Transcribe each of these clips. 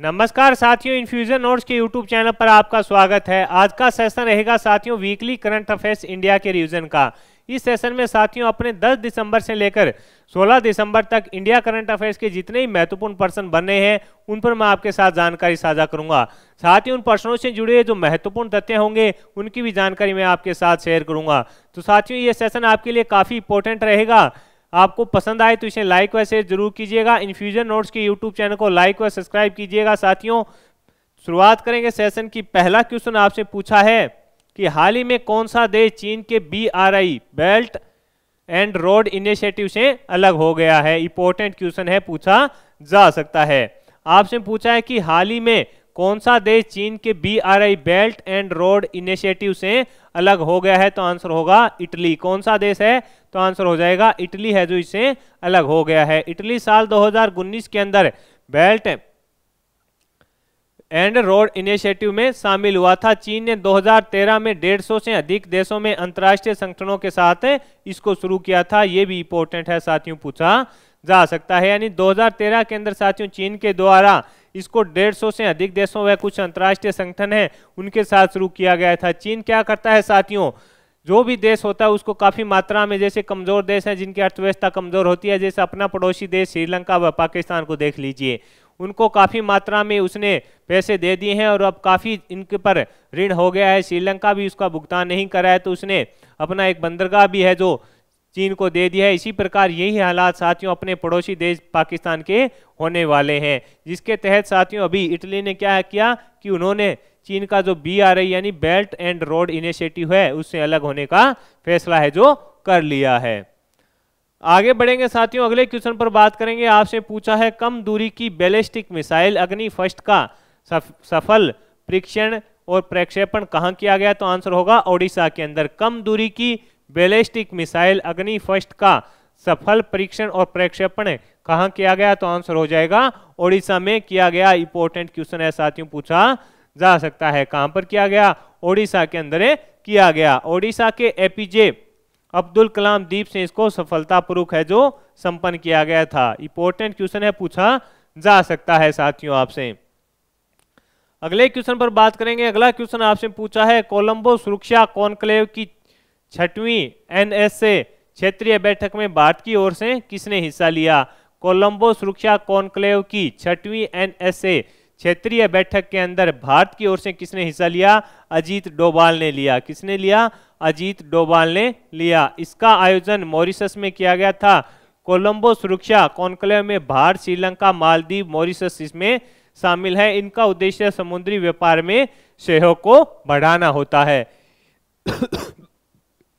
नमस्कार साथियों, infusion notes के यूट्यूब चैनल पर आपका स्वागत है। आज का सेशन रहेगा साथियों वीकली करंट अफेयर्स इंडिया के रिवीजन का। इस सेशन में साथियों अपने 10 दिसंबर से लेकर 16 दिसंबर तक इंडिया करंट अफेयर्स के जितने ही महत्वपूर्ण प्रश्न बने हैं उन पर मैं आपके साथ जानकारी साझा करूंगा। साथ ही उन प्रश्नों से जुड़े जो महत्वपूर्ण तथ्य होंगे उनकी भी जानकारी मैं आपके साथ शेयर करूंगा। तो साथियों ये सेशन आपके लिए काफ़ी इंपॉर्टेंट रहेगा। आपको पसंद आए तो इसे लाइक व शेयर जरूर कीजिएगा। इन्फ्यूजन नोट्स के यूट्यूब चैनल को लाइक व सब्सक्राइब कीजिएगा। साथियों शुरुआत करेंगे सेशन की। पहला क्वेश्चन आपसे पूछा है कि हाल ही में कौन सा देश चीन के BRI belt and road initiative से अलग हो गया है। इंपॉर्टेंट क्वेश्चन है, पूछा जा सकता है। आपसे पूछा है कि हाल ही में कौन सा देश चीन के BRI belt and road initiative से अलग हो गया है, तो आंसर होगा इटली। कौन सा देश है, तो आंसर हो जाएगा इटली है जो इससे अलग हो गया है। इटली साल 2019 के अंदर बेल्ट एंड रोड इनिशिएटिव में शामिल हुआ था। चीन ने 2013 में 150 से अधिक देशों में अंतर्राष्ट्रीय संगठनों के साथ इसको शुरू किया था। ये भी इंपॉर्टेंट है साथियों, पूछा जा सकता है। यानी 2013 के अंदर साथियों चीन के द्वारा इसको 150 से अधिक देशों व कुछ अंतर्राष्ट्रीय संगठन हैं उनके साथ शुरू किया गया था। चीन क्या करता है साथियों, जो भी देश होता है उसको काफ़ी मात्रा में, जैसे कमज़ोर देश हैं जिनकी अर्थव्यवस्था कमज़ोर होती है, जैसे अपना पड़ोसी देश श्रीलंका व पाकिस्तान को देख लीजिए, उनको काफ़ी मात्रा में उसने पैसे दे दिए हैं और अब काफ़ी इनके पर ऋण हो गया है। श्रीलंका भी उसका भुगतान नहीं करा है तो उसने अपना एक बंदरगाह भी है जो चीन को दे दिया है। इसी प्रकार यही हालात साथियों अपने पड़ोसी देश पाकिस्तान के होने वाले हैं, जिसके तहत साथियों अभी इटली ने क्या किया कि उन्होंने चीन का जो BRI यानी बेल्ट एंड रोड इनिशिएटिव है उससे अलग होने का फैसला है जो कर लिया है। आगे बढ़ेंगे साथियों, अगले क्वेश्चन पर बात करेंगे। आपसे पूछा है कम दूरी की बैलिस्टिक मिसाइल अग्नि फर्स्ट का सफल परीक्षण और प्रक्षेपण कहां किया गया, तो आंसर होगा ओडिशा के अंदर। कम दूरी की बैलिस्टिक मिसाइल अग्नि फर्स्ट का सफल परीक्षण और प्रक्षेपण कहां किया गया, तो आंसर हो जाएगा ओडिशा में किया गया। इंपॉर्टेंट क्वेश्चन है साथियों, पूछा जा सकता है। कहां पर किया गया, ओडिशा के अंदर किया गया। ओडिशा के APJ अब्दुल कलाम द्वीप से इसको सफलतापूर्वक है जो संपन्न किया गया था। इंपॉर्टेंट क्वेश्चन है, पूछा जा सकता है साथियों आपसे। अगले क्वेश्चन पर बात करेंगे। अगला क्वेश्चन आपसे पूछा है कोलंबो सुरक्षा कॉन्क्लेव की 6वीं NSA क्षेत्रीय बैठक में भारत की ओर से किसने हिस्सा लिया। कोलंबो सुरक्षा कॉन्क्लेव की 6वीं NSA क्षेत्रीय बैठक के अंदर भारत की ओर से किसने हिस्सा लिया, अजीत डोभाल ने लिया। किसने लिया, अजीत डोभाल ने लिया। इसका आयोजन मॉरिशस में किया गया था। कोलंबो सुरक्षा कॉन्क्लेव में भारत, श्रीलंका, मालदीव, मॉरिशस इसमें शामिल है। इनका उद्देश्य समुद्री व्यापार में सहयोग को बढ़ाना होता है।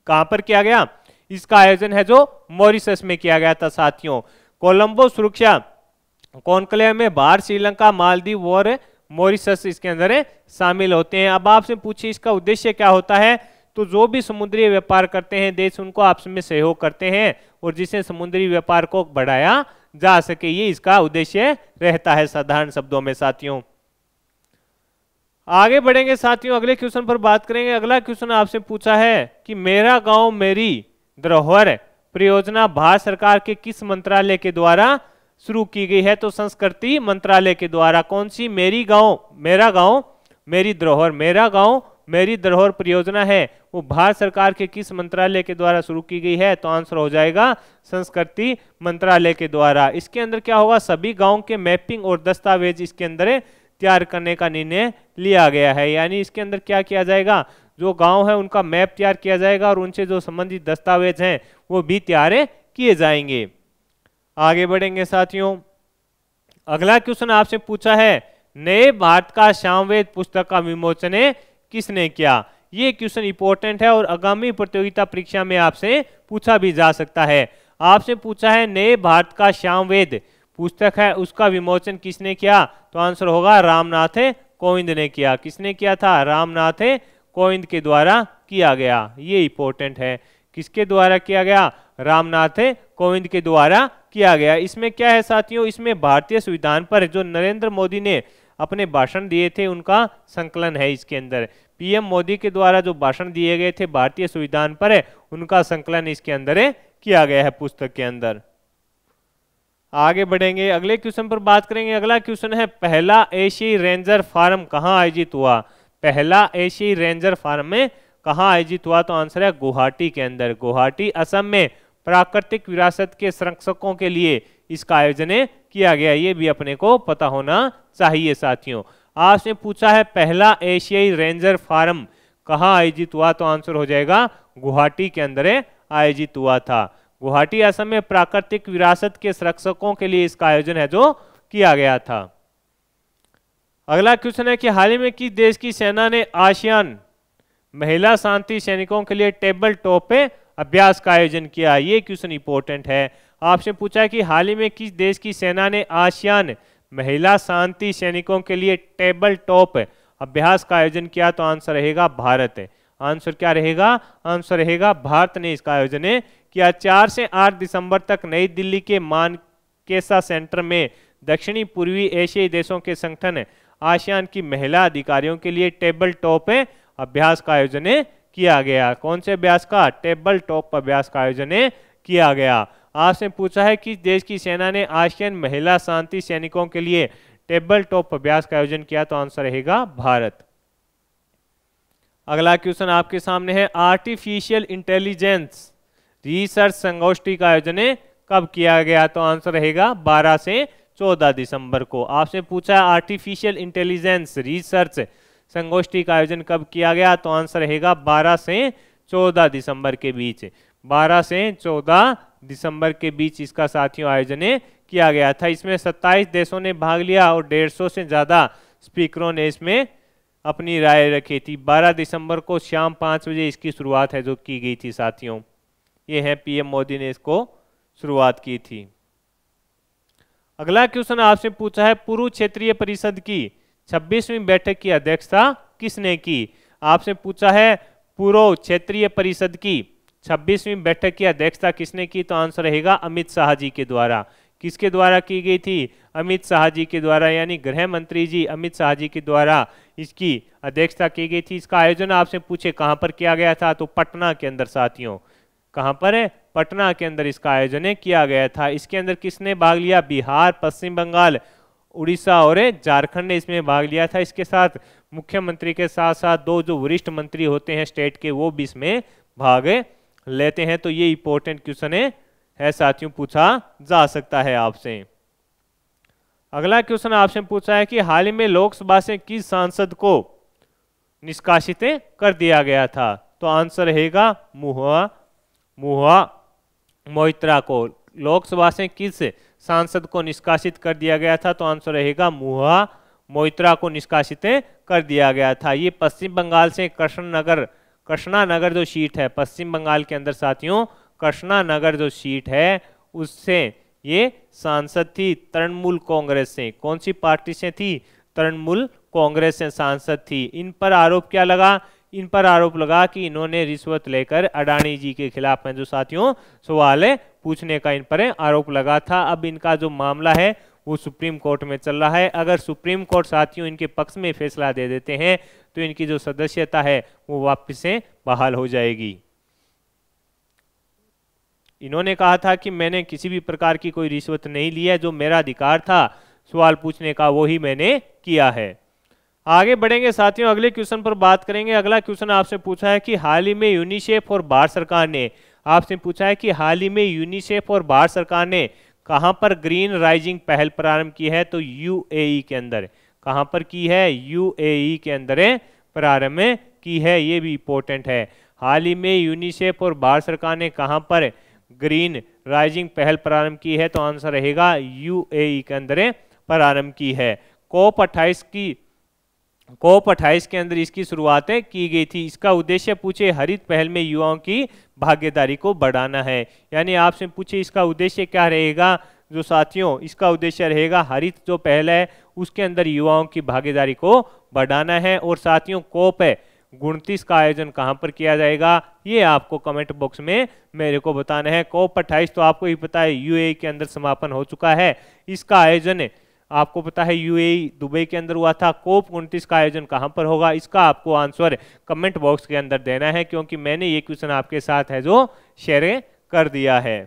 कहां पर किया गया, इसका आयोजन है जो मॉरिशस में किया गया था साथियों। कोलंबो सुरक्षा कॉन्क्लेव में भारत, श्रीलंका, मालदीव और मॉरिशस इसके अंदर शामिल होते हैं। अब आपसे पूछिए इसका उद्देश्य क्या होता है, तो जो भी समुद्री व्यापार करते हैं देश उनको आपस में सहयोग करते हैं और जिससे समुद्री व्यापार को बढ़ाया जा सके, ये इसका उद्देश्य रहता है साधारण शब्दों में साथियों। आगे बढ़ेंगे साथियों, अगले क्वेश्चन पर बात करेंगे। अगला क्वेश्चन आपसे पूछा है कि मेरा गांव मेरी धरोहर परियोजना भारत सरकार के किस मंत्रालय के द्वारा शुरू की गई है, तो संस्कृति मंत्रालय के द्वारा। कौन सी, मेरा गांव मेरी धरोहर, मेरा गांव मेरी धरोहर परियोजना है वो भारत सरकार के किस मंत्रालय के द्वारा शुरू की गई है, तो आंसर हो जाएगा संस्कृति मंत्रालय के द्वारा। इसके अंदर क्या होगा, सभी गांव के मैपिंग और दस्तावेज इसके अंदर तैयार करने का निर्णय लिया गया है। यानी इसके अंदर क्या किया जाएगा, जो गांव है उनका मैप तैयार किया जाएगा और उनसे जो संबंधित दस्तावेज हैं वो भी तैयार किए जाएंगे। आगे बढ़ेंगे साथियों, अगला क्वेश्चन आपसे पूछा है नए भारत का सामवेद पुस्तक का विमोचन किसने किया। ये क्वेश्चन इंपॉर्टेंट है और आगामी प्रतियोगिता परीक्षा में आपसे पूछा भी जा सकता है। आपसे पूछा है नए भारत का सामवेद पुस्तक है उसका विमोचन किसने किया, तो आंसर होगा रामनाथ कोविंद ने किया। किसने किया था, रामनाथ कोविंद के द्वारा किया गया। ये इंपॉर्टेंट है, किसके द्वारा किया गया, रामनाथ कोविंद के द्वारा किया गया। इसमें क्या है साथियों, इसमें भारतीय संविधान पर जो नरेंद्र मोदी ने अपने भाषण दिए थे उनका संकलन है। इसके अंदर PM मोदी के द्वारा जो भाषण दिए गए थे भारतीय संविधान पर उनका संकलन इसके अंदर किया गया है पुस्तक के अंदर। आगे बढ़ेंगे, अगले क्वेश्चन पर बात करेंगे। अगला क्वेश्चन है पहला एशियाई रेंजर फार्म कहाँ आयोजित हुआ? पहला एशियाई रेंजर फार्म में कहाँ आयोजित हुआ? तो आंसर है गुवाहाटी के अंदर। गुवाहाटी असम में प्राकृतिक विरासत के संरक्षकों के लिए इसका आयोजन किया गया। ये भी अपने को पता होना चाहिए साथियों। आपसे पूछा है पहला एशियाई रेंजर फार्म कहाँ आयोजित हुआ? तो आंसर हो जाएगा गुवाहाटी के अंदर आयोजित हुआ था। गुवाहाटी असम में प्राकृतिक विरासत के संरक्षकों के लिए इसका आयोजन है जो किया गया था। अगला क्वेश्चन है कि हाल ही में किस देश की सेना ने आसियान महिला शांति सैनिकों के लिए टेबल टॉप अभ्यास का आयोजन किया? ये क्वेश्चन इंपॉर्टेंट है। आपसे पूछा है कि हाल ही में किस देश की सेना ने आसियान महिला शांति सैनिकों के लिए टेबल टॉप अभ्यास का आयोजन किया? तो आंसर रहेगा भारत। आंसर क्या रहेगा? आंसर रहेगा भारत ने इसका आयोजन किया। 4 से 8 दिसंबर तक नई दिल्ली के मानेकशा सेंटर में दक्षिणी पूर्वी एशियाई देशों के संगठन आसियान की महिला अधिकारियों के लिए टेबल टॉप अभ्यास का आयोजन किया गया। कौन से अभ्यास का? टेबल टॉप अभ्यास का आयोजन किया गया। आपसे पूछा है कि देश की सेना ने आसियान महिला शांति सैनिकों के लिए टेबल टॉप अभ्यास का आयोजन किया? तो आंसर रहेगा भारत। अगला क्वेश्चन आपके सामने है आर्टिफिशियल इंटेलिजेंस रिसर्च संगोष्ठी का आयोजन कब किया गया? तो आंसर रहेगा 12 से 14 दिसंबर को। आपसे पूछा आर्टिफिशियल इंटेलिजेंस रिसर्च संगोष्ठी का आयोजन कब किया गया? तो आंसर रहेगा 12 से 14 दिसंबर के बीच। 12 से 14 दिसंबर के बीच इसका साथियों आयोजन किया गया था। इसमें 27 देशों ने भाग लिया और 150 से ज्यादा स्पीकरों ने इसमें अपनी राय रखी थी। 12 दिसंबर को शाम 5 बजे इसकी शुरुआत है जो की गई थी साथियों। ये है पीएम मोदी ने इसको शुरुआत की थी। अगला क्वेश्चन आपसे पूछा है पूर्व क्षेत्रीय परिषद की 26वीं बैठक की अध्यक्षता किसने की? आपसे पूछा है पूर्व क्षेत्रीय परिषद की 26वीं बैठक की अध्यक्षता किसने की? तो आंसर रहेगा अमित शाह जी के द्वारा। किसके द्वारा की गई थी? अमित शाह जी के द्वारा, यानी गृह मंत्री जी अमित शाह जी के द्वारा इसकी अध्यक्षता की गई थी। इसका आयोजन आपसे पूछे कहां पर किया गया था? तो पटना के अंदर साथियों। कहां पर है? पटना के अंदर इसका आयोजन किया गया था। इसके अंदर किसने भाग लिया? बिहार, पश्चिम बंगाल, उड़ीसा और झारखंड ने इसमें भाग लिया था। इसके साथ मुख्यमंत्री के साथ साथ 2 जो वरिष्ठ मंत्री होते हैं स्टेट के वो भी इसमें भाग लेते हैं। तो ये इंपॉर्टेंट क्वेश्चन है साथियों, पूछा जा सकता है आपसे। अगला क्वेश्चन आपसे पूछा है कि हाल ही में लोकसभा से किस सांसद को निष्कासित कर दिया गया था? तो आंसर रहेगा महुआ मोइत्रा को। लोकसभा से किस सांसद को निष्कासित कर दिया गया था? तो आंसर रहेगा महुआ मोइत्रा को निष्कासित कर दिया गया था। ये पश्चिम बंगाल से कृष्णा नगर जो सीट है पश्चिम बंगाल के अंदर साथियों, कृष्णा नगर जो सीट है उससे ये सांसद थी तृणमूल कांग्रेस से। कौन सी पार्टी से थी? तृणमूल कांग्रेस से सांसद थी। इन पर आरोप क्या लगा? इन पर आरोप लगा कि इन्होंने रिश्वत लेकर अडानी जी के खिलाफ में जो साथियों सवाल पूछने का इन पर आरोप लगा था। अब इनका जो मामला है वो सुप्रीम कोर्ट में चल रहा है। अगर सुप्रीम कोर्ट साथियों इनके पक्ष में फैसला दे देते हैं तो इनकी जो सदस्यता है वो वापस से बहाल हो जाएगी। इन्होंने कहा था कि मैंने किसी भी प्रकार की कोई रिश्वत नहीं ली है, जो मेरा अधिकार था सवाल पूछने का वो ही मैंने किया है। आगे बढ़ेंगे साथियों, अगले क्वेश्चन पर बात करेंगे। अगला क्वेश्चन आपसे पूछा है कि हाल ही में यूनिसेफ और भारत सरकार ने आपसे पूछा है कि हाल ही में यूनिसेफ और भारत सरकार ने कहां पर ग्रीन राइजिंग पहल प्रारंभ की है? तो यूएई के अंदर। कहां पर की है? यूएई के अंदर प्रारंभ की है। ये भी इंपॉर्टेंट है। हाल ही में यूनिसेफ और भारत सरकार ने कहां पर ग्रीन राइजिंग पहल प्रारंभ की है? तो आंसर रहेगा यूएई के अंदर प्रारंभ की है। COP 28 के अंदर इसकी शुरुआतें की गई थी। इसका उद्देश्य पूछे हरित पहल में युवाओं की भागीदारी को बढ़ाना है। यानी आपसे पूछे इसका उद्देश्य क्या रहेगा? जो साथियों इसका उद्देश्य रहेगा हरित जो पहल है उसके अंदर युवाओं की भागीदारी को बढ़ाना है। और साथियों COP 29 का आयोजन कहां पर किया जाएगा ये आपको कमेंट बॉक्स में मेरे को बताना है। COP 28 तो आपको ही पता है यूएई के अंदर समापन हो चुका है। इसका आयोजन आपको पता है यूएई दुबई के अंदर हुआ था। COP 29 का आयोजन कहां पर होगा इसका आपको आंसर कमेंट बॉक्स के अंदर देना है, क्योंकि मैंने ये क्वेश्चन आपके साथ है जो शेयर कर दिया है।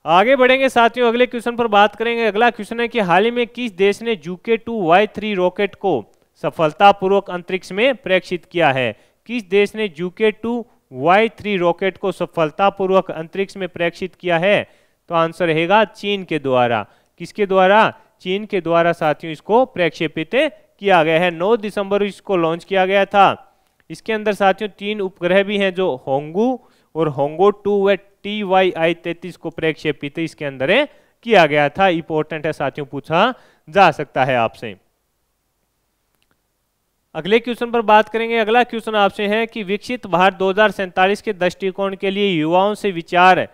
आगे बढ़ेंगे साथियों, अगले क्वेश्चन पर बात करेंगे। अगला क्वेश्चन है कि हाल ही में किस देश ने Juke-2Y3 रॉकेट को सफलतापूर्वक अंतरिक्ष में प्रेक्षित किया है? किस देश ने Juke-2Y3 रॉकेट को सफलतापूर्वक अंतरिक्ष में प्रेक्षित किया है? तो आंसर रहेगा चीन के द्वारा। किसके द्वारा? चीन के द्वारा साथियों इसको प्रक्षेपित किया गया है। 9 दिसंबर इसको लॉन्च किया गया था। इसके अंदर साथियों 3 उपग्रह भी हैं, जो होंगू और होंगो 2 व TYI-33 को प्रक्षेपित इसके अंदर किया गया था। इंपॉर्टेंट है साथियों, पूछा जा सकता है आपसे। अगले क्वेश्चन पर बात करेंगे। अगला क्वेश्चन आपसे है कि विकसित भारत 2047 के दृष्टिकोण के लिए युवाओं से विचार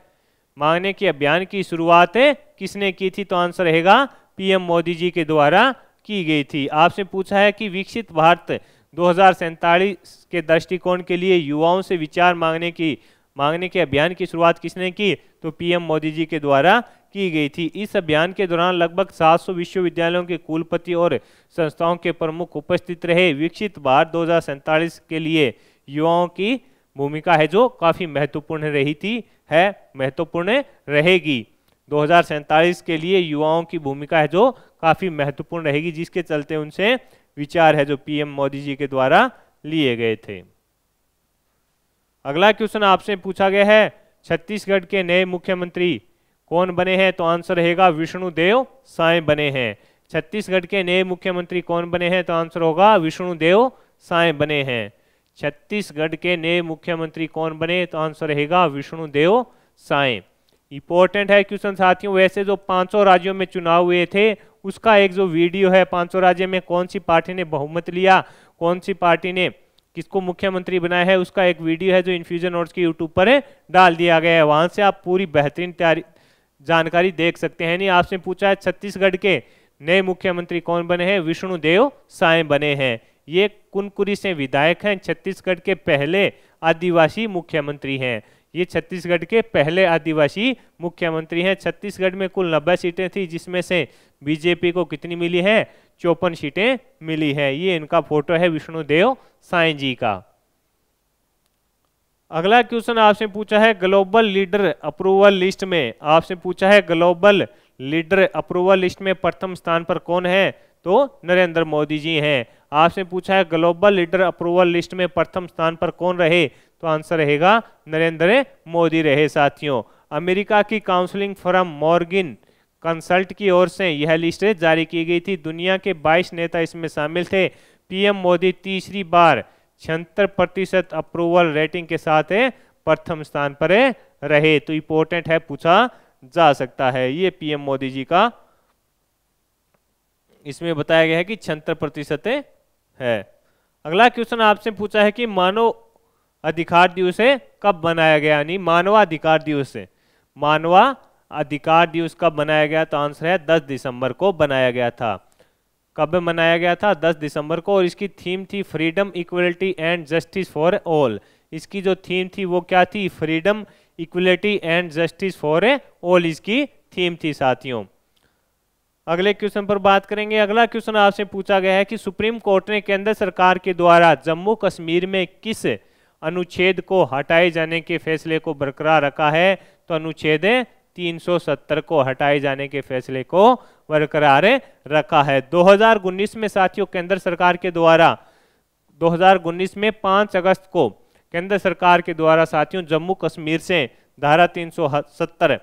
मांगने के अभियान की शुरुआत किसने की थी? तो आंसर रहेगा पीएम मोदी जी के द्वारा की गई थी। आपसे पूछा है कि विकसित भारत 2047 के दृष्टिकोण के लिए युवाओं से विचार मांगने के अभियान की शुरुआत किसने की? तो पीएम मोदी जी के द्वारा की गई थी। इस अभियान के दौरान लगभग 700 विश्वविद्यालयों के कुलपति और संस्थाओं के प्रमुख उपस्थित रहे। विकसित भारत 2047 के लिए युवाओं की भूमिका है जो काफी महत्वपूर्ण रही थी, महत्वपूर्ण रहेगी। 2047 के लिए युवाओं की भूमिका है जो काफी महत्वपूर्ण रहेगी, जिसके चलते उनसे विचार है जो पीएम मोदी जी के द्वारा लिए गए थे। अगला क्वेश्चन आपसे पूछा गया है, छत्तीसगढ़ के नए मुख्यमंत्री कौन बने हैं? तो आंसर रहेगा विष्णुदेव साय बने हैं। छत्तीसगढ़ के नए मुख्यमंत्री कौन बने हैं? तो आंसर होगा विष्णुदेव साय बने हैं। छत्तीसगढ़ के नए मुख्यमंत्री कौन बने? तो आंसर रहेगा विष्णुदेव साय। इंपॉर्टेंट है क्वेश्चन साथियों। वैसे जो 500 राज्यों में चुनाव हुए थे उसका एक जो वीडियो है, 500 राज्य में कौन सी पार्टी ने बहुमत लिया, कौन सी पार्टी ने किसको मुख्यमंत्री बनाया है, उसका एक वीडियो है जो इन्फ्यूजन नोट्स के यूट्यूब पर डाल दिया गया है। वहां से आप पूरी बेहतरीन जानकारी देख सकते हैं। नहीं, आपसे पूछा है छत्तीसगढ़ के नए मुख्यमंत्री कौन बने हैं? विष्णुदेव साय बने हैं। ये कुनकुरी से विधायक हैं, छत्तीसगढ़ के पहले आदिवासी मुख्यमंत्री हैं। ये छत्तीसगढ़ के पहले आदिवासी मुख्यमंत्री हैं। छत्तीसगढ़ में कुल 90 सीटें थी, जिसमें से बीजेपी को कितनी मिली है? 54 सीटें मिली है। ये इनका फोटो है विष्णुदेव साय जी का। अगला क्वेश्चन आपसे पूछा है ग्लोबल लीडर अप्रूवल लिस्ट में, आपसे पूछा है ग्लोबल लीडर अप्रूवल लिस्ट में प्रथम स्थान पर कौन है? तो नरेंद्र मोदी जी हैं। आपसे पूछा है ग्लोबल लीडर अप्रूवल लिस्ट में प्रथम स्थान पर कौन रहे? तो आंसर रहेगा नरेंद्र मोदी रहे साथियों। अमेरिका की काउंसलिंग फर्म मॉर्गन कंसल्ट की ओर से यह लिस्ट जारी की गई थी। दुनिया के 22 नेता इसमें शामिल थे। पीएम मोदी तीसरी बार 76% अप्रूवल रेटिंग के साथ प्रथम स्थान पर रहे। तो इंपॉर्टेंट है, पूछा जा सकता है। ये पीएम मोदी जी का इसमें बताया गया है कि 76% है। अगला क्वेश्चन आपसे पूछा है कि मानव अधिकार दिवस कब बनाया गया? यानी मानवाधिकार दिवस, मानवाधिकार दिवस कब बनाया गया? तो आंसर है 10 दिसंबर को बनाया गया था। कब मनाया गया था? 10 दिसंबर को। और इसकी थीम थी freedom, equality and justice for all. इसकी जो थीम थी वो क्या थी? Freedom, equality and justice for all इसकी थीम थी साथियों। अगले क्वेश्चन पर बात करेंगे। अगला क्वेश्चन आपसे पूछा गया है कि सुप्रीम कोर्ट ने केंद्र सरकार के द्वारा जम्मू कश्मीर में किस अनुच्छेद को हटाए जाने के फैसले को बरकरार रखा है? तो अनुच्छेद 370 को हटाए जाने के फैसले को बरकरार रखा है। 2019 में साथियों केंद्र सरकार के द्वारा 2019 में 5 अगस्त को केंद्र सरकार के द्वारा साथियों जम्मू कश्मीर से धारा 370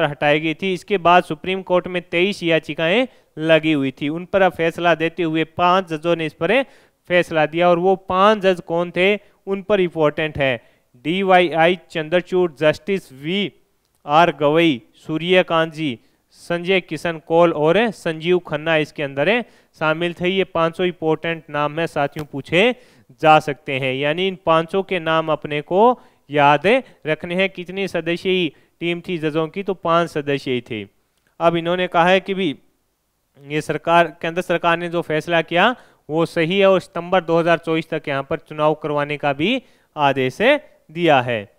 हटाई गई थी। इसके बाद सुप्रीम कोर्ट में 23 याचिकाएं लगी हुई थी। उन पर फैसला देते हुए 5 जजों ने इस पर फैसला दिया। और वो 5 जज कौन थे? उन पर इंपॉर्टेंट है DYI Chandrachud, justice VR Gavai, Suryakant ji, Sanjay Kishan Kaul और संजीव खन्ना इसके अंदर शामिल थे। ये 500 इंपॉर्टेंट नाम है साथियों, पूछे जा सकते हैं। यानी इन 500 के नाम अपने को याद रखने हैं। कितनी सदस्यीय टीम थी जजों की? तो 5 सदस्यीय थी। अब इन्होंने कहा है कि भी ये केंद्र सरकार ने जो फैसला किया वो सही है और सितंबर 2024 तक यहाँ पर चुनाव करवाने का भी आदेश दिया है।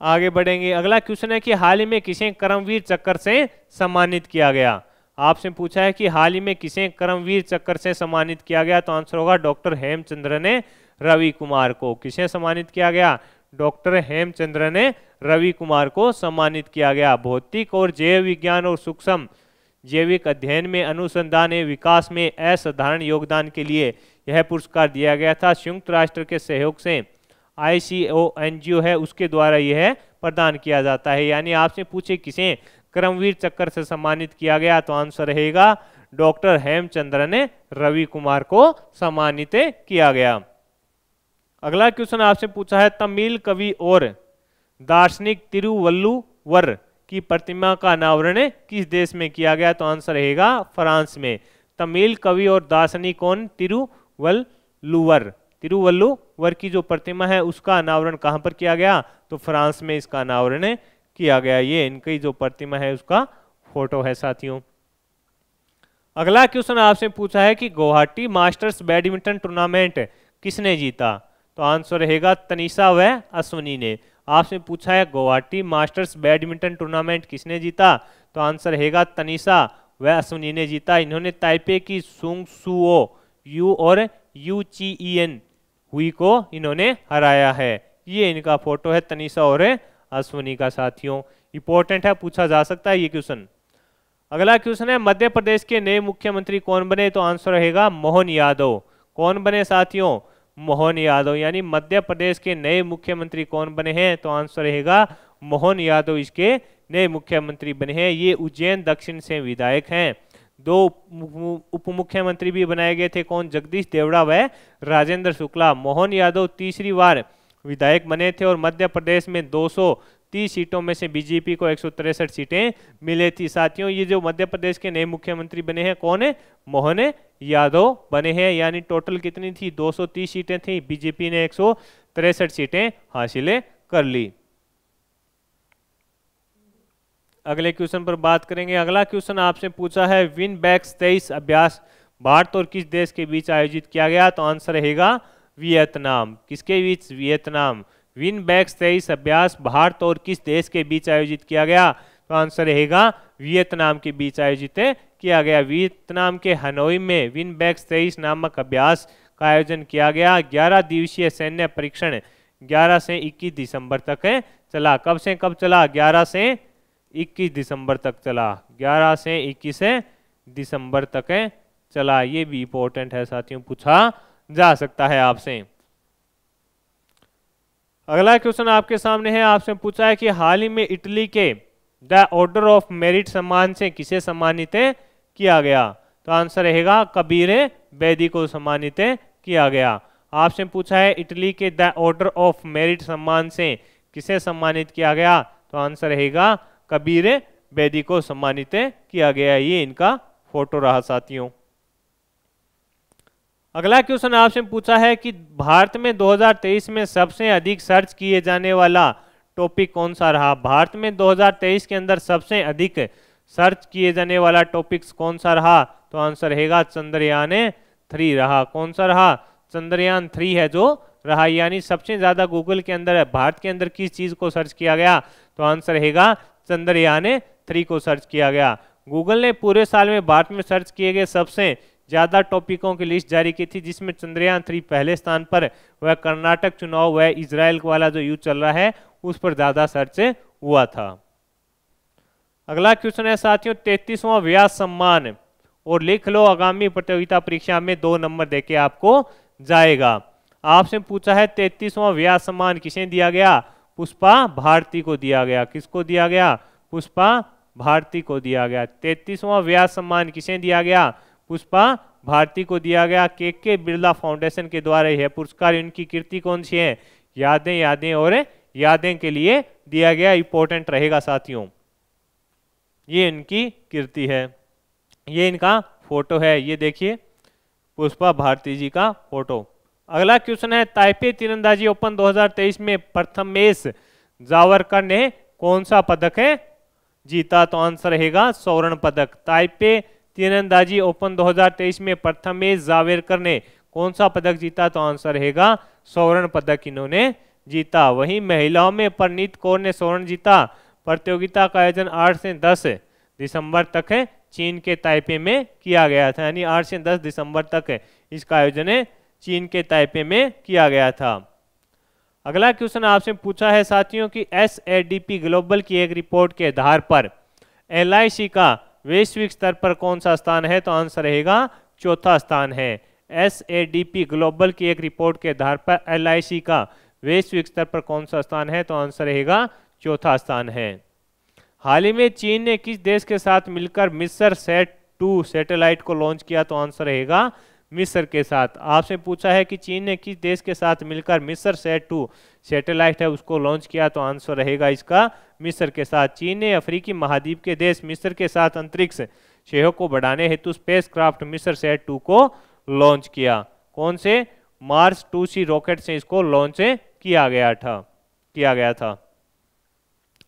आगे बढ़ेंगे। अगला क्वेश्चन है कि हाल ही में किसे कर्मवीर चक्र से सम्मानित किया गया? आपसे पूछा है कि हाल ही में किसे कर्मवीर चक्र से सम्मानित किया गया? तो आंसर होगा डॉक्टर हेमचंद्र ने रवि कुमार को। किसे सम्मानित किया गया? डॉक्टर हेमचंद्र ने रवि कुमार को सम्मानित किया गया। भौतिक और जैव विज्ञान और सूक्ष्म जैविक अध्ययन में अनुसंधान एवं विकास में असाधारण योगदान के लिए यह पुरस्कार दिया गया था। संयुक्त राष्ट्र के सहयोग से ICO NGO है उसके द्वारा यह प्रदान किया जाता है। यानी आपसे पूछे किसे कर्मवीर चक्र से सम्मानित किया गया, तो आंसर रहेगा डॉक्टर हेमचंद्र ने रवि कुमार को सम्मानित किया गया। अगला क्वेश्चन आपसे पूछा है, तमिल कवि और दार्शनिक तिरुवल्लुवर की प्रतिमा का अनावरण किस देश में किया गया, तो आंसर रहेगा फ्रांस में। तमिल कवि और दार्शनिक कौन, तिरुवल्लुवर की जो प्रतिमा है उसका अनावरण कहां पर किया गया, तो फ्रांस में इसका अनावरण किया गया। ये इनकी जो प्रतिमा है उसका फोटो है साथियों। अगला क्वेश्चन आपसे पूछा है कि गुवाहाटी मास्टर्स बैडमिंटन टूर्नामेंट किसने जीता, तो आंसर रहेगा तनिषा व अश्विनी ने। आपसे पूछा है गुवाहाटी मास्टर्स बैडमिंटन टूर्नामेंट किसने जीता, तो आंसर रहेगा तनिषा व अश्विनी ने जीता। इन्होंने ताइपे की सुंग सुओ यू और यू ची ईएन हुई को इन्होंने हराया है। ये इनका फोटो है तनिषा और अश्विनी का साथियों, इंपॉर्टेंट है, पूछा जा सकता है ये क्वेश्चन। अगला क्वेश्चन है, मध्य प्रदेश के नए मुख्यमंत्री कौन बने, तो आंसर रहेगा मोहन यादव। कौन बने साथियों, मोहन यादव। यानी मध्य प्रदेश के नए मुख्यमंत्री कौन बने हैं, तो आंसर रहेगा मोहन यादव इसके नए मुख्यमंत्री बने हैं। ये उज्जैन दक्षिण से विधायक हैं। 2 उप मुख्यमंत्री भी बनाए गए थे, कौन, जगदीश देवड़ा व राजेंद्र शुक्ला। मोहन यादव तीसरी बार विधायक बने थे और मध्य प्रदेश में 230 सीटों में से बीजेपी को 163 सीटें मिले थी। साथियों ये जो मध्य प्रदेश के नए मुख्यमंत्री बने हैं कौन है, मोहन यादव बने हैं। यानी टोटल कितनी थी, 230 सीटें थी, बीजेपी ने 163 सीटें हासिल कर ली। अगले क्वेश्चन पर बात करेंगे। अगला क्वेश्चन आपसे पूछा है, विनबैक्स 23 अभ्यास भारत और किस देश के बीच आयोजित किया गया, तो आंसर रहेगा वियतनाम। किसके बीच, वियतनाम। विनबैक्स 23 अभ्यास भारत और किस देश के बीच आयोजित किया गया, तो आंसर रहेगा वियतनाम के बीच आयोजित किया गया। वियतनाम के हनोई में विनबैक्स 23 नामक अभ्यास का आयोजन किया गया। 11 दिवसीय सैन्य परीक्षण 11 से 21 दिसंबर तक चला। कब से कब चला, 11 से 21 दिसंबर तक चला। 11 से 21 दिसंबर तक चला। ये भी इंपॉर्टेंट है साथियों, पूछा जा सकता है आपसे। अगला क्वेश्चन आपके सामने है, आपसे पूछा है कि हाल ही में इटली के द ऑर्डर ऑफ मेरिट सम्मान से किसे सम्मानित किया गया, तो आंसर रहेगा कबीर बेदी को सम्मानित किया गया। आपसे पूछा है इटली के द ऑर्डर ऑफ मेरिट सम्मान से किसे सम्मानित किया गया, तो आंसर रहेगा कबीर बेदी को सम्मानित किया गया। ये इनका फोटो रहा साथियों। अगला क्वेश्चन आपसे पूछा है कि भारत में 2023 में सबसे अधिक सर्च किए जाने वाला टॉपिक कौन सा रहा। भारत में 2023 के अंदर सबसे अधिक सर्च किए जाने वाला टॉपिक्स कौन सा रहा, तो आंसर रहेगा चंद्रयान 3 रहा। कौन सा रहा, चंद्रयान 3 है जो रहा। यानी सबसे ज्यादा गूगल के अंदर भारत के अंदर किस चीज को सर्च किया गया, तो आंसर रहेगा चंद्रयान 3 को सर्च किया गया। गूगल ने पूरे साल में भारत में सर्च किए गए सबसे ज्यादा टॉपिकों की लिस्ट जारी की थी, जिसमें चंद्रयान 3 पहले स्थान पर, वह कर्नाटक चुनाव व इजराइल वाला जो युद्ध चल रहा है उस पर ज्यादा सर्च हुआ था। अगला क्वेश्चन है साथियों, 33वां व्यास सम्मान और लिख लो आगामी प्रतियोगिता परीक्षा में 2 नंबर देके आपको जाएगा। आपसे पूछा है 33वां व्यास सम्मान किसे दिया गया, पुष्पा भारती को दिया गया। किसको दिया गया, पुष्पा भारती को दिया गया। 33वां व्यास सम्मान किसे दिया गया, पुष्पा भारती को दिया गया। के बिरला फाउंडेशन के द्वारा यह पुरस्कार, इनकी कीर्ति कौन सी है, यादें यादें और यादें के लिए दिया गया। इंपॉर्टेंट रहेगा साथियों, ये इनकी कीर्ति है। ये इनका फोटो है, ये देखिए पुष्पा भारती जी का फोटो। अगला क्वेश्चन है, ताइपे तीरंदाजी ओपन 2023 में प्रथमेश जावरकर ने कौन सा पदक जीता, तो आंसर रहेगा स्वर्ण पदक। ताइपे तीरंदाजी ओपन 2023 में प्रथमेश जावरकर ने कौन सा पदक जीता, तो आंसर रहेगा स्वर्ण पदक इन्होंने जीता। वहीं महिलाओं में परनीत कौर ने स्वर्ण जीता। प्रतियोगिता का आयोजन 8 से 10 दिसंबर तक चीन के ताइपे में किया गया था। यानी 8 से 10 दिसंबर तक इसका आयोजन चीन के ताइपे में किया गया था। अगला क्वेश्चन आपसे पूछा है साथियों कि SADP ग्लोबल की एक रिपोर्ट के आधार पर LIC का वैश्विक स्तर पर कौन सा स्थान है? तो आंसर रहेगा चौथा स्थान है। SADP ग्लोबल की एक रिपोर्ट के आधार पर LIC का वैश्विक स्तर पर कौन सा स्थान है? तो आंसर रहेगा चौथा स्थान है। हाल ही में चीन ने किस देश के साथ मिलकर मिस्र सैट-2 सैटेलाइट को लॉन्च किया? तो आंसर रहेगा मिस्र के साथ। आपसे पूछा है कि चीन ने किस देश के साथ मिलकर मिस्र सैट-2 सैटेलाइट है उसको लॉन्च किया? तो आंसर रहेगा इसका मिस्र के साथ। चीन ने अफ्रीकी महाद्वीप के देश मिस्र के साथ अंतरिक्ष सहयोग को बढ़ाने हेतु स्पेसक्राफ्ट मिस्र सैट-2 को लॉन्च किया। कौन से? मार्स 2C रॉकेट से इसको लॉन्च किया गया था।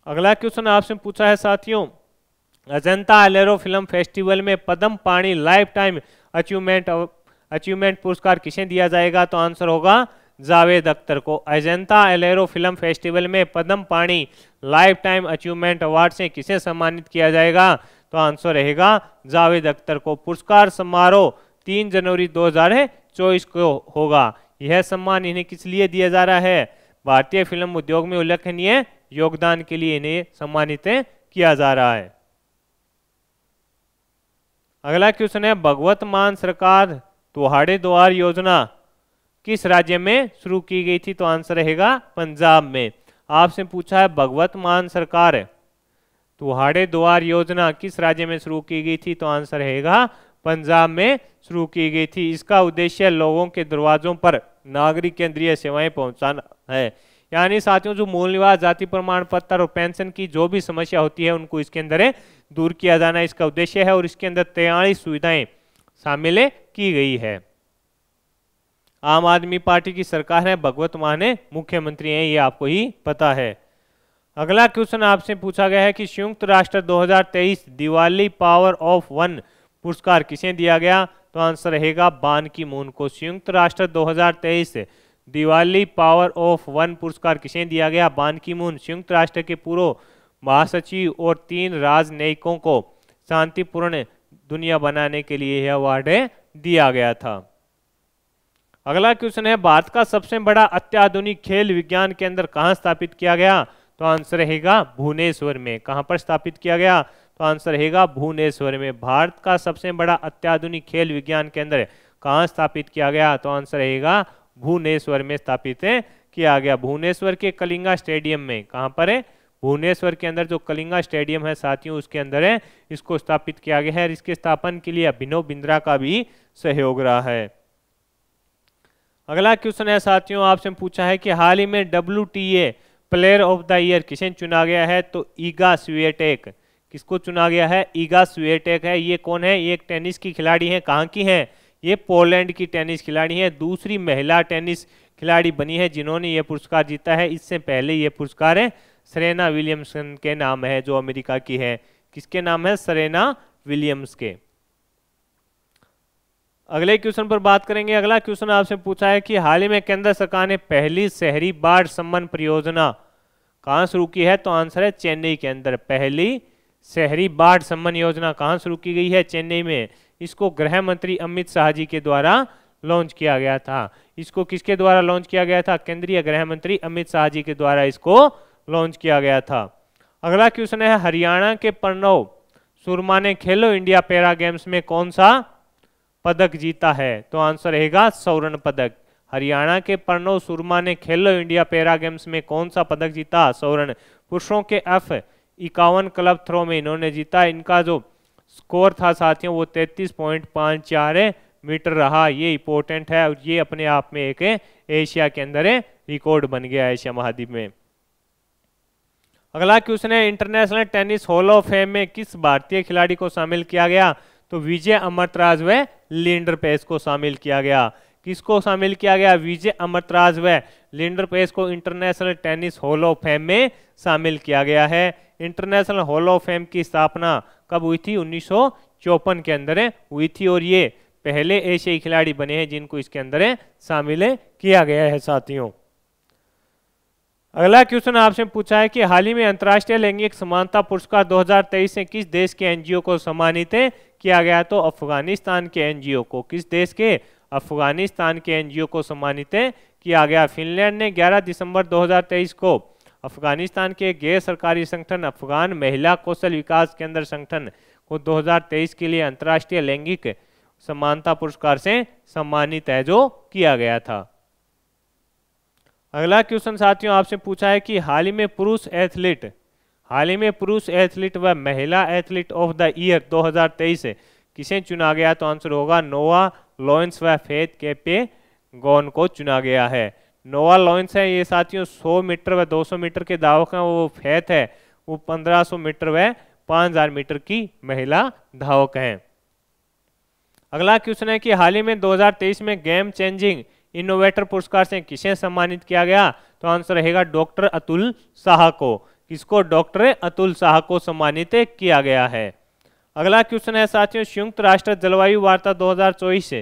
अगला क्वेश्चन आपसे पूछा है साथियों, अजंता एलेरो फिल्म फेस्टिवल में पद्म पाणि लाइफ टाइम अचीवमेंट पुरस्कार किसे दिया जाएगा? तो आंसर होगा जावेद अख्तर को। अजंता एलेरो फिल्म फेस्टिवल में पद्म पाणि लाइफ टाइम अचीवमेंट अवार्ड से किसे सम्मानित किया जाएगा? तो आंसर रहेगा जावेद अख्तर को। पुरस्कार समारोह 3 जनवरी 2024 को होगा। यह सम्मान इन्हें किस लिए दिया जा रहा है? भारतीय फिल्म उद्योग में उल्लेखनीय योगदान के लिए इन्हें सम्मानित किया जा रहा है। अगला क्वेश्चन है, भगवत मान सरकार तुहाड़े द्वार योजना किस राज्य में शुरू की गई थी? तो आंसर रहेगा पंजाब में। आपसे पूछा है भगवत मान सरकार तुहाड़े द्वार योजना किस राज्य में शुरू की गई थी? तो आंसर रहेगा पंजाब में शुरू की गई थी। इसका उद्देश्य लोगों के दरवाजों पर नागरिक केंद्रीय सेवाएं पहुंचाना है। यानी साथियों जो मूल निवास, जाति प्रमाण पत्र और पेंशन की जो भी समस्या होती है उनको इसके अंदर दूर किया जाना इसका उद्देश्य है और इसके अंदर 43 सुविधाएं शामिल की गई है। आम आदमी पार्टी की सरकार है, भगवत मान मुख्यमंत्री हैं, ये आपको ही पता है। अगला क्वेश्चन आपसे पूछा गया है कि संयुक्त राष्ट्र 2023 दिवाली पावर ऑफ वन पुरस्कार किसे दिया गया? तो आंसर रहेगा बान की मून को। संयुक्त राष्ट्र 2023 दिवाली पावर ऑफ वन पुरस्कार किसे दिया गया? बान की मून। संयुक्त राष्ट्र के पूर्व महासचिव और 3 राजनयिकों को शांतिपूर्ण दुनिया बनाने के लिए यह अवार्ड दिया गया था। अगला क्वेश्चन है, भारत का सबसे बड़ा अत्याधुनिक खेल विज्ञान केंद्र कहाँ स्थापित किया गया? तो आंसर रहेगा भुवनेश्वर में। कहाँ पर स्थापित किया गया? तो आंसर रहेगा भुवनेश्वर में। भारत का सबसे बड़ा अत्याधुनिक खेल विज्ञान केंद्र कहाँ स्थापित किया गया? तो आंसर रहेगा भुवनेश्वर में स्थापित किया गया। भुवनेश्वर के कलिंगा स्टेडियम में। कहाँ पर है? भुवनेश्वर के अंदर जो कलिंगा स्टेडियम है साथियों उसके अंदर है इसको स्थापित किया गया है और इसके स्थापन के लिए अभिनव बिंद्रा का भी सहयोग रहा है। अगला क्वेश्चन है साथियों आपसे पूछा है कि हाल ही में WTA player of the year किसे चुना गया है? तो ईगा स्विएटेक। किसको चुना गया है? ईगा स्विएटेक है। ये कौन है? ये एक टेनिस की खिलाड़ी है। कहाँ की है? ये पोलैंड की टेनिस खिलाड़ी है। दूसरी महिला टेनिस खिलाड़ी बनी है जिन्होंने ये पुरस्कार जीता है। इससे पहले ये पुरस्कार है सेरेना विलियम्सन के नाम है जो अमेरिका की है। किसके नाम है? सेरेना विलियम्स के। अगले क्वेश्चन पर बात करेंगे। अगला क्वेश्चन आपसे पूछा है कि हाल ही में केंद्र सरकार ने पहली शहरी बाढ़ शमन परियोजना कहाँ शुरू की है? तो आंसर है चेन्नई के अंदर। पहली शहरी बाढ़ शमन योजना कहाँ शुरू की गई है? चेन्नई में। इसको गृह मंत्री अमित शाह जी के द्वारा लॉन्च किया गया था। इसको किसके द्वारा लॉन्च किया गया था? केंद्रीय गृह मंत्री अमित शाह जी के द्वारा इसको लॉन्च किया गया था। अगला क्वेश्चन है, हरियाणा के प्रणव सुरमा ने खेलो इंडिया पैरा गेम्स में कौन सा पदक जीता है? तो आंसर रहेगा स्वर्ण पदक। हरियाणा के प्रणव सुरमा ने खेलो इंडिया पैरा गेम्स में कौन सा पदक जीता? स्वर्ण। पुरुषों के F51 क्लब थ्रो में इन्होंने जीता। इनका जो स्कोर था साथियों वो 33.54 मीटर रहा। ये इंपॉर्टेंट है और ये अपने आप में एक एशिया के अंदर रिकॉर्ड बन गया एशिया महाद्वीप में। अगला क्वेश्चन है, international tennis hall of fame में किस भारतीय खिलाड़ी को शामिल किया गया? तो विजय अमृतराज व लिंडर पेस को शामिल किया गया। किसको शामिल किया गया? विजय अमृतराज व लिंडर पेस को international tennis hall of fame में शामिल किया गया है। इंटरनेशनल हॉल ऑफ फेम की स्थापना कब हुई थी? 1954 के अंदर हुई थी और ये पहले एशियाई खिलाड़ी बने हैं जिनको इसके अंदर शामिल किया गया है साथियों। अगला क्वेश्चन आपसे पूछा है कि हाल ही में अंतर्राष्ट्रीय लैंगिक समानता पुरस्कार 2023 से किस देश के एनजीओ को सम्मानित किया गया? तो अफगानिस्तान के एनजीओ को। किस देश के? अफगानिस्तान के एनजीओ को सम्मानित किया गया। फिनलैंड ने 11 दिसंबर 2023 को अफगानिस्तान के गैर सरकारी संगठन अफगान महिला कौशल विकास केंद्र संगठन को 2023 के लिए अंतर्राष्ट्रीय लैंगिक समानता पुरस्कार से सम्मानित है जो किया गया था। अगला क्वेश्चन साथियों आपसे पूछा है कि हाल ही में पुरुष एथलीट व महिला एथलीट ऑफ द ईयर 2023 किसे चुना गया? तो आंसर होगा नोआ लॉरेंस व फेथ केपेगॉन को चुना गया है। नोआ लॉरेंस है ये साथियों 100 मीटर व 200 मीटर के धावक हैं, वो फेथ है वो 1500 मीटर व 5000 मीटर की महिला धावक हैं। अगला क्वेश्चन है कि हाल ही में 2023 में गेम चेंजिंग इनोवेटर पुरस्कार से किसे सम्मानित किया गया? तो आंसर रहेगा डॉक्टर अतुल साह को। किसको? डॉक्टर अतुल साह को सम्मानित किया गया है। अगला क्वेश्चन है साथियों संयुक्त राष्ट्र जलवायु वार्ता 2024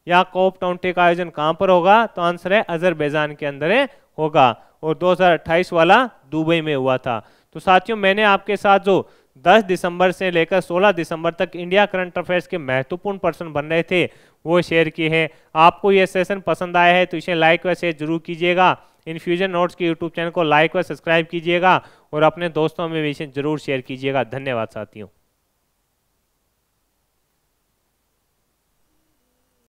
या COP20 का आयोजन कहां पर होगा? तो आंसर है अजरबैजान के अंदर होगा और 2028 वाला दुबई में हुआ था। तो साथियों मैंने आपके साथ जो 10 दिसंबर से लेकर 16 दिसंबर तक इंडिया करंट अफेयर्स के महत्वपूर्ण प्रश्न बन रहे थे वो शेयर किए हैं। आपको यह सेशन पसंद आया है तो इसे लाइक व शेयर जरूर कीजिएगा। इन्फ्यूजन नोट्स के यूट्यूब चैनल को लाइक व सब्सक्राइब कीजिएगा और अपने दोस्तों में भी इसे जरूर शेयर कीजिएगा। धन्यवाद साथियों।